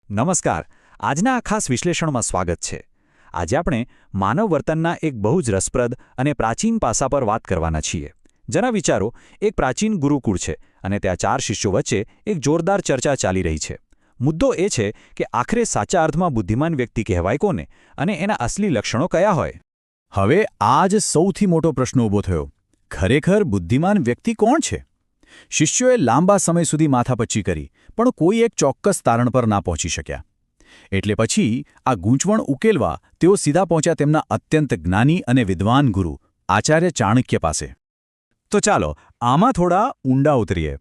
નમસ્કાર. આજના આ ખાસ વિશ્લેષણમાં સ્વાગત છે. આજે આપણે માનવ વર્તનના એક બહુ જ રસપ્રદ અને પ્રાચીન પાસા પર વાત કરવાના છીએ. જરા વિચારો, એક પ્રાચીન ગુરુકુળ છે અને ત્યાં 4 શિષ્યો વચ્ચે એક જોરદાર ચર્ચા ચાલી રહી છે. મુદ્દો એ છે કે આખરે સાચા અર્થમાં બુદ્ધિમાન વ્યક્તિ કહેવાય કોને અને એના અસલી લક્ષણો કયા હોય. હવે આ જ સૌથી મોટો પ્રશ્ન ઊભો થયો. ખરેખર બુદ્ધિમાન વ્યક્તિ કોણ છે? શિષ્યોએ લાંબા સમય સુધી માથાપચ્ચી કરી, પણ કોઈ એક ચોક્કસ તારણ પર ના પહોંચી શક્યા. એટલે પછી આ ગૂંચવણ ઉકેલવા તેઓ સીધા પહોંચ્યા તેમના અત્યંત જ્ઞાની અને વિદ્વાન ગુરુ આચાર્ય ચાણક્ય પાસે. તો ચાલો આમાં થોડા ઊંડા ઉતરીએ.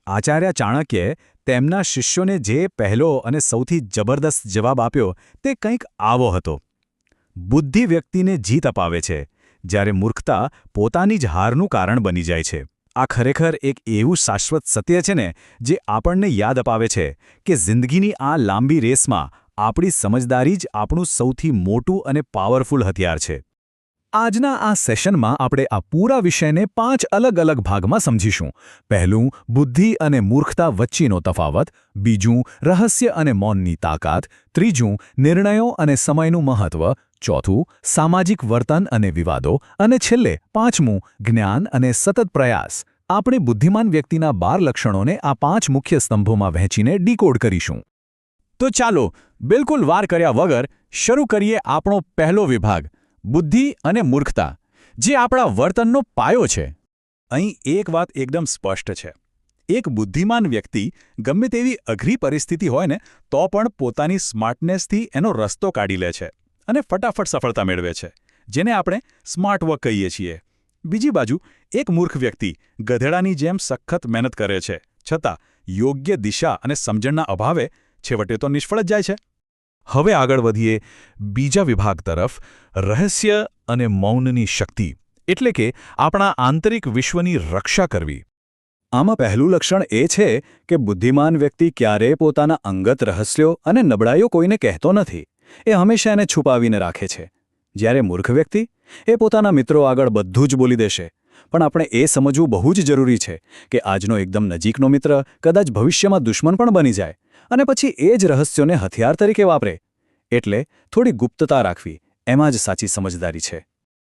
આચાર્ય ચાણક્યે તેમના શિષ્યોને જે પહેલો અને સૌથી જબરદસ્ત જવાબ આપ્યો તે કંઈક આવો હતો. બુદ્ધિ વ્યક્તિને જીત અપાવે છે, જ્યારે મૂર્ખતા પોતાની જ હારનું કારણ બની જાય છે. આ ખરેખર એક એવું શાશ્વત સત્ય છે ને, જે આપણને યાદ અપાવે છે કે જિંદગીની આ લાંબી રેસમાં આપણી સમજદારી જ આપણું સૌથી મોટું અને પાવરફુલ હથિયાર છે. આજના આ સેશનમાં આપણે આ પૂરા વિષયને 5 અલગ અલગ ભાગમાં સમજીશું. પહેલું, બુદ્ધિ અને મૂર્ખતા વચ્ચેનો તફાવત. બીજું, રહસ્ય અને મૌનની તાકાત. ત્રીજું, નિર્ણયો અને સમયનું મહત્વ. ચોથું, સામાજિક વર્તન અને વિવાદો. અને છેલ્લે 5મું, જ્ઞાન અને સતત પ્રયાસ. આપણે બુદ્ધિમાન વ્યક્તિના 12 લક્ષણોને આ 5 મુખ્ય સ્તંભોમાં વહેંચીને ડીકોડ કરીશું. તો ચાલો બિલકુલ વાર કર્યા વગર શરૂ કરીએ આપણો પહેલો વિભાગ, બુદ્ધિ અને મૂર્ખતા, જે આપણા વર્તનનો પાયો છે. અહીં એક વાત એકદમ સ્પષ્ટ છે. એક બુદ્ધિમાન વ્યક્તિ ગમે તેવી અઘરી પરિસ્થિતિ હોય ને તો પણ પોતાની સ્માર્ટનેસથી એનો રસ્તો કાઢી લે છે અને ફટાફટ સફળતા મેળવે છે, જેને આપણે સ્માર્ટ વર્ક કહીએ છીએ. બીજી બાજુ એક મૂર્ખ વ્યક્તિ ગધેડાની જેમ સખત મહેનત કરે છે, છતાં યોગ્ય દિશા અને સમજણના અભાવે છેવટે તો નિષ્ફળ જ જાય છે. હવે આગળ વધીએ બીજા વિભાગ તરફ, રહસ્ય અને મૌનની શક્તિ, એટલે કે આપણા આંતરિક વિશ્વની રક્ષા કરવી. આમાં પહેલું લક્ષણ એ છે કે બુદ્ધિમાન વ્યક્તિ ક્યારેય પોતાના અંગત રહસ્યો અને નબળાઈઓ કોઈને કહેતો નથી. એ હંમેશા એને છુપાવીને રાખે છે. જ્યારે મૂર્ખ વ્યક્તિ એ પોતાના મિત્રો આગળ બધું જ બોલી દેશે. પણ આપણે એ સમજવું બહુ જ જરૂરી છે કે આજનો એકદમ નજીકનો મિત્ર કદાચ ભવિષ્યમાં દુશ્મન પણ બની જાય અને પછી એ જ રહસ્યોને હથિયાર તરીકે વાપરે. એટલે થોડી ગુપ્તતા રાખવી એમાં જ સાચી સમજદારી છે.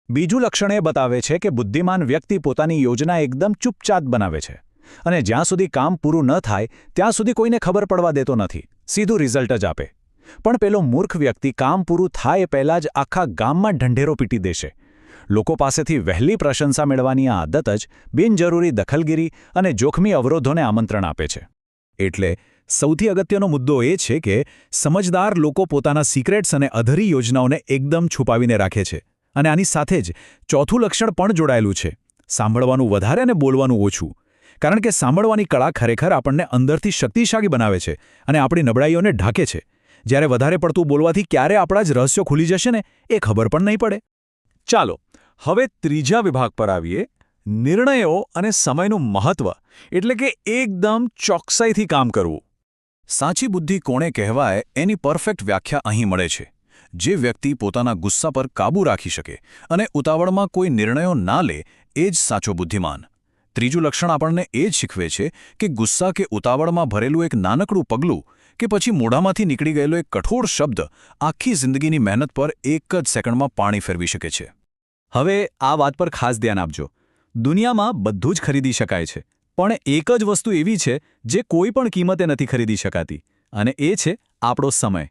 બીજું લક્ષણ એ બતાવે છે કે બુદ્ધિમાન વ્યક્તિ પોતાની યોજના એકદમ ચૂપચાપ બનાવે છે અને જ્યાં સુધી કામ પૂરું ન થાય ત્યાં સુધી કોઈને ખબર પડવા દેતો નથી. સીધું રિઝલ્ટ જ આપે. પણ પેલો મૂર્ખ વ્યક્તિ કામ પૂરું થાય પહેલાં જ આખા ગામમાં ઢંઢેરો પીટી દેશે. લોકો પાસેથી વહેલી પ્રશંસા મેળવવાની આ આદત જ બિનજરૂરી દખલગીરી અને જોખમી અવરોધોને આમંત્રણ આપે છે. એટલે સૌથી અગત્યનો મુદ્દો એ છે કે સમજદાર લોકો પોતાના સિક્રેટ્સ અને અધરી યોજનાઓને એકદમ છુપાવીને રાખે છે. અને આની સાથે જ ચોથું લક્ષણ પણ જોડાયેલું છે, સાંભળવાનું વધારે અને બોલવાનું ઓછું. કારણ કે સાંભળવાની કળા ખરેખર આપણને અંદરથી શક્તિશાળી બનાવે છે અને આપણી નબળાઈઓને ઢાંકે છે. જ્યારે વધારે પડતું બોલવાથી ક્યારે આપણા જ રહસ્યો ખુલી જશે ને એ ખબર પણ નહીં પડે. ચાલો હવે ત્રીજા વિભાગ પર આવીએ, નિર્ણયો અને સમયનું મહત્વ, એટલે કે એકદમ ચોકસાઈથી કામ કરવું. સાચી બુદ્ધિ કોણે કહેવાય એની પરફેક્ટ વ્યાખ્યા અહીં મળે છે. જે વ્યક્તિ પોતાના ગુસ્સા પર કાબૂ રાખી શકે અને ઉતાવળમાં કોઈ નિર્ણયો ના લે એ જ સાચો બુદ્ધિમાન. ત્રીજું લક્ષણ આપણને એ જ શીખવે છે કે ગુસ્સા કે ઉતાવળમાં ભરેલું એક નાનકડું પગલું કે પછી મોઢામાંથી નીકળી ગયેલો એક કઠોર શબ્દ આખી જિંદગીની મહેનત પર એક જ સેકન્ડમાં પાણી ફેરવી શકે છે. હવે આ વાત પર ખાસ ધ્યાન આપજો. દુનિયામાં બધું જ ખરીદી શકાય છે, પણ એક જ વસ્તુ એવી છે જે કોઈ પણ કિંમતે નથી ખરીદી શકાતી, અને એ છે આપણો સમય.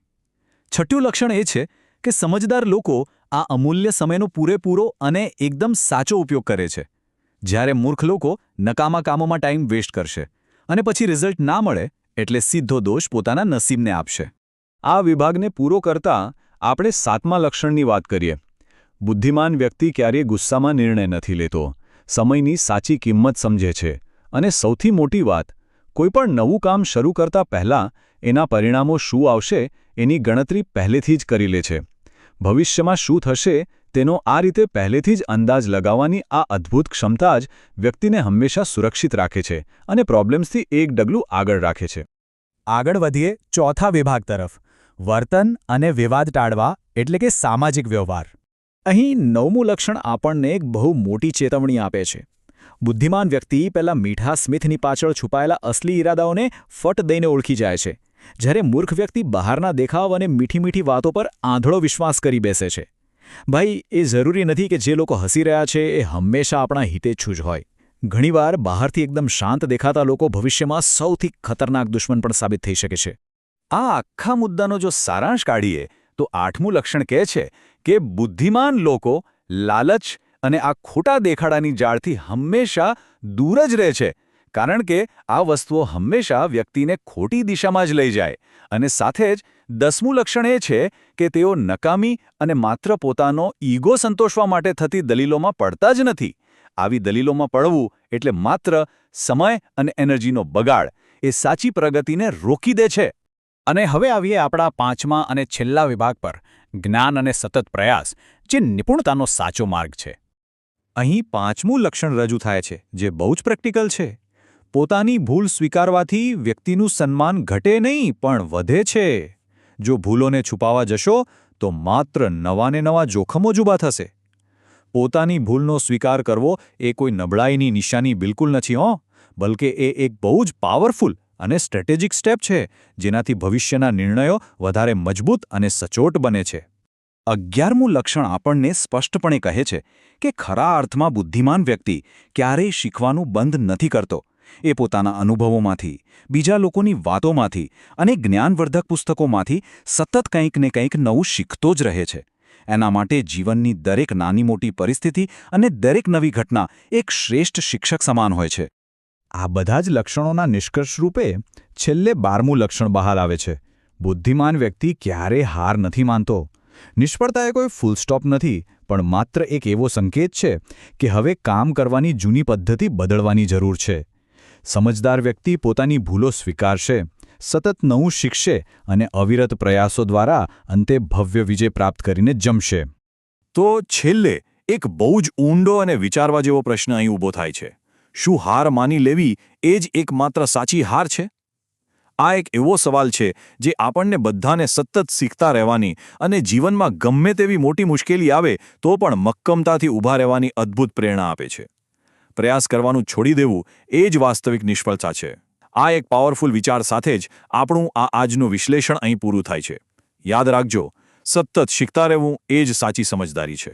છઠ્ઠું લક્ષણ એ છે કે સમજદાર લોકો આ અમૂલ્ય સમયનો પૂરેપૂરો અને એકદમ સાચો ઉપયોગ કરે છે. જ્યારે મૂર્ખ લોકો નકામા કામોમાં ટાઈમ વેસ્ટ કરશે અને પછી રિઝલ્ટ ના મળે એટલે સીધો દોષ પોતાના નસીબને આપશે. આ વિભાગને પૂરો કરતાં આપણે 7મા લક્ષણની વાત કરીએ. બુદ્ધિમાન વ્યક્તિ ક્યારેય ગુસ્સામાં નિર્ણય નથી લેતો, સમયની સાચી કિંમત સમજે છે અને સૌથી મોટી વાત, કોઈપણ નવું કામ શરૂ કરતા પહેલાં એના પરિણામો શું આવશે એની ગણતરી પહેલેથી જ કરી લે છે. ભવિષ્યમાં શું થશે તેનો આ રીતે પહેલેથી જ અંદાજ લગાવવાની આ અદ્ભુત ક્ષમતા જ વ્યક્તિને હંમેશા સુરક્ષિત રાખે છે અને પ્રોબ્લેમ્સથી એક ડગલું આગળ રાખે છે. આગળ વધીએ ચોથા વિભાગ તરફ, વર્તન અને વિવાદ ટાળવા, એટલે કે સામાજિક વ્યવહાર. અહીં 9મું લક્ષણ આપણને એક બહુ મોટી ચેતવણી આપે છે. બુદ્ધિમાન વ્યક્તિ પહેલાં મીઠા સ્મિથની પાછળ છુપાયેલા અસલી ઈરાદાઓને ફટ દઈને ઓળખી જાય છે. જ્યારે મૂર્ખ વ્યક્તિ બહારના દેખાવ અને મીઠી મીઠી વાતો પર આંધળો વિશ્વાસ કરી બેસે છે. ભાઈ, એ જરૂરી નથી કે જે લોકો હસી રહ્યા છે એ હંમેશા આપણા હિતેચ્છુ જ હોય. ઘણીવાર બહારથી એકદમ શાંત દેખાતા લોકો ભવિષ્યમાં સૌથી ખતરનાક દુશ્મન પણ સાબિત થઈ શકે છે. આ આખા મુદ્દાનો જો સારાંશ કાઢીએ તો 8મું લક્ષણ કહે છે કે બુદ્ધિમાન લોકો લાલચ અને આ ખોટા દેખાડાની જાળથી હંમેશા દૂર જ રહે છે, કારણ કે આ વસ્તુઓ હંમેશા વ્યક્તિને ખોટી દિશામાં જ લઈ જાય. અને સાથે જ 10મું લક્ષણ એ છે કે તેઓ નકામી અને માત્ર પોતાનો ઈગો સંતોષવા માટે થતી દલીલોમાં પડતા જ નથી. આવી દલીલોમાં પડવું એટલે માત્ર સમય અને એનર્જીનો બગાડ. એ સાચી પ્રગતિને રોકી દે છે. અને હવે આવીએ આપણા 5મા અને છેલ્લા વિભાગ પર, જ્ઞાન અને સતત પ્રયાસ, જે નિપુણતાનો સાચો માર્ગ છે. અહીં 5મું લક્ષણ રજૂ થાય છે, જે બહુ જ પ્રેક્ટિકલ છે. પોતાની ભૂલ સ્વીકારવાથી વ્યક્તિનું સન્માન ઘટે નહીં પણ વધે છે. જો ભૂલોને છુપાવવા જશો તો માત્ર નવાને નવા જોખમો જ ઊભા થશે. પોતાની ભૂલનો સ્વીકાર કરવો એ કોઈ નબળાઈની નિશાની બિલકુલ નથી હો, બલકે એ એક બહુ જ પાવરફુલ અને સ્ટ્રેટેજિક સ્ટેપ છે, જેનાથી ભવિષ્યના નિર્ણયો વધારે મજબૂત અને સચોટ બને છે. 11મું લક્ષણ આપણને સ્પષ્ટપણે કહે છે કે ખરા અર્થમાં બુદ્ધિમાન વ્યક્તિ ક્યારેય શીખવાનું બંધ નથી કરતો. એ પોતાના અનુભવોમાંથી, બીજા લોકોની વાતોમાંથી અને જ્ઞાનવર્ધક પુસ્તકોમાંથી સતત કંઈક ને કંઈક નવું શીખતો જ રહે છે. એના માટે જીવનની દરેક નાની મોટી પરિસ્થિતિ અને દરેક નવી ઘટના એક શ્રેષ્ઠ શિક્ષક સમાન હોય છે. આ બધા જ લક્ષણોના નિષ્કર્ષ રૂપે છેલ્લે 12મું લક્ષણ બહાર આવે છે. બુદ્ધિમાન વ્યક્તિ ક્યારેય હાર નથી માનતો. નિષ્ફળતા એ કોઈ ફૂલ સ્ટોપ નથી, પણ માત્ર એક એવો સંકેત છે કે હવે કામ કરવાની જૂની પદ્ધતિ બદલવાની જરૂર છે. સમજદાર વ્યક્તિ પોતાની ભૂલો સ્વીકારશે, સતત નવું શીખશે અને અવિરત પ્રયાસો દ્વારા અંતે ભવ્ય વિજય પ્રાપ્ત કરીને જમશે. તો છેલ્લે એક બહુ જ ઊંડો અને વિચારવા જેવો પ્રશ્ન અહીં ઊભો થાય છે. શું હાર માની લેવી એ જ એકમાત્ર સાચી હાર છે? આ એક એવો સવાલ છે જે આપણને બધાને સતત શીખતા રહેવાની અને જીવનમાં ગમે તેવી મોટી મુશ્કેલી આવે તો પણ મક્કમતાથી ઊભા રહેવાની અદ્ભુત પ્રેરણા આપે છે. પ્રયાસ કરવાનું છોડી દેવું એ જ વાસ્તવિક નિષ્ફળતા છે. આ એક પાવરફુલ વિચાર સાથે જ આપણું આજનું વિશ્લેષણ અહીં પૂરું થાય છે. યાદ રાખજો, સતત શીખતા રહેવું એ જ સાચી સમજદારી છે.